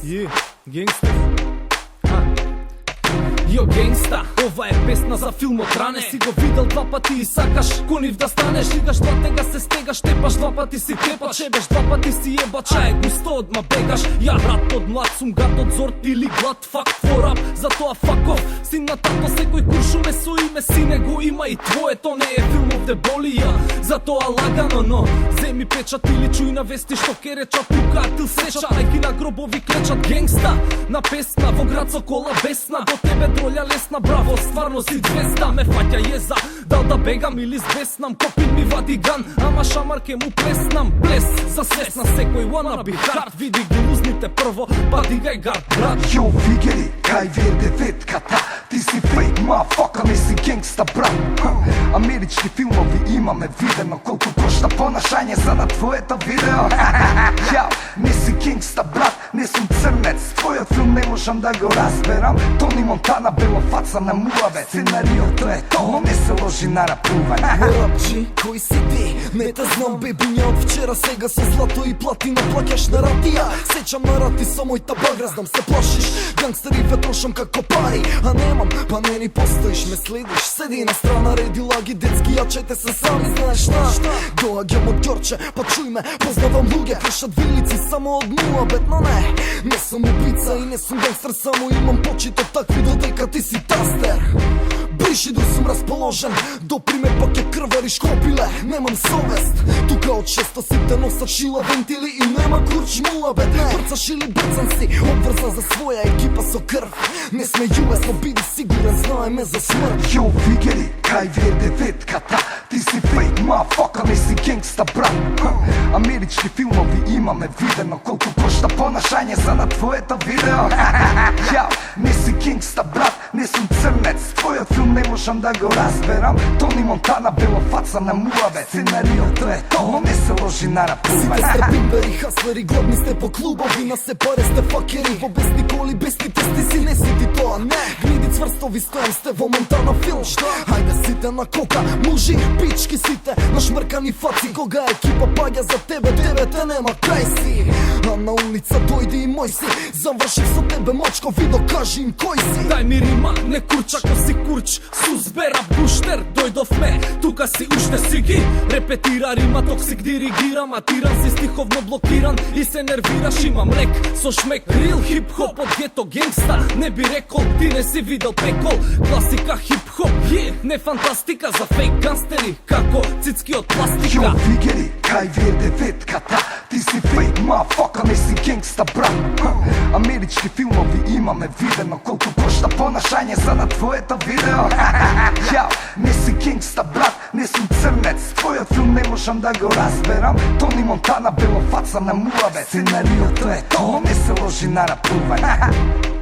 Gangster. Јо генгста, ова е песна за филмот Ране. Си го видел два пати и сакаш конив да станеш. Игаш два тега се стегаш, тепаш два пати си тепа. Чебеш два пати си еба, чај густо одма бегаш. Ја брат од млад сум гад од зорт или глад. Фак for up, затоа fuck off. Син на тато секој куршуме со име сине го има и твоето не е филмов де боли ја. Затоа лагано, но земи печат или чуј на вести што ке речат тука тил среча. Ајки на гробови клечат генгста. На песна во град со кола бесна. До тебе троља лесна, браво, стварно си звезда. Ме фаќа језа, дал да бегам или збеснам. Копин ми вади ган, ама шамар ке му плеснам. Плес за свес на секој wannabe hard. Види ги лузните прво, па дигај гард, брат. Јо фигери, кај вие деветката. Ти си фейк, мафака, не си генгста, брат. Амерички филмови имаме видено. Колку кошта понашање за на твоето видео. Јао, не си генгста, брат, не сум црнец. Твојот филм не можам да го разберам. Тони Монтана, бела фаца на муаве. Сценариото е тоа, не се ложи на рапување. Рапчи, кој си ти? Не те знам, беби, не од вчера. Сега со злато и платина плаќаш на ратија. Сечам на рати со мојта багра, знам се плашиш. Гангстери ве трошам како пари, а немам, па не ни постоиш, ме следиш. Седи на страна, реди лаги, детски јачете се сами, знаеш на. Доаѓам од Ѓорче, па чуј ме, познавам луѓе, кршат вилици само од муабет, но не сум убица и не сум гангстер, само имам почит од такви додека ти си тастер. Ближи до сум расположен, допри ме пак ја крвариш копиле, немам совест. Тука од шесто сите носат шила вентили и нема курч муабет. Брцаш или брцан си, обврзан за своја екипа со крв. Не сме US, но биди сигурен, знаеме за смрт. Јо фигери, кај вие деветката. Ти си фейк, мафака, не си генгста, брат. Амерички филмови имаме видено. Колку кошта понашање за на твоето видео. Јао, не си генгста, брат, не сум црнец. Твојот филм не можам да го разберам. Тони Монтана, бела фаца на муаве. Сценариото е тоа, не се ложи на рапување. Сите сте пимпери, хаслери, гладни сте по клубови. На се паре сте факери, во бесни коли, бесни тести си, не си ти тоа, не. Гниди цврстови стојам, сте во Монтана филм. Хајде сите на кока, мужи, пички сите, на шмркани фаци. Кога екипа паѓа за тебе, тебе те нема крај си. А на улица дојди и мој си, завршив со тебе мачко, ви докажи им кој си. Дај ми рима, не курчако си курч. Сузбера буштер, дојдовме, тука си уште си ги. Репетира рима, токсик диригира. Матиран си стиховно блокиран и се нервираш. Имам лек со шмек, рил хип-хоп од гето генгста. Не би рекол, ти не си видел пекол. Класика хип-хоп, не фантастика за фейк гангстери, како цицки од пластика. Јо фигери, кај вие деветката. Ти си фейк, мафака, не си генгста, брат. Амерички филмови имаме видено. Колку кошта понашање за на твоето видео. Јао, не си генгста, брат, не сум црнец. Твојот филм не можам да го разберам. Тони Монтана, бела фаца на муаве. Сценариото е тоа, не се ложи на рапување.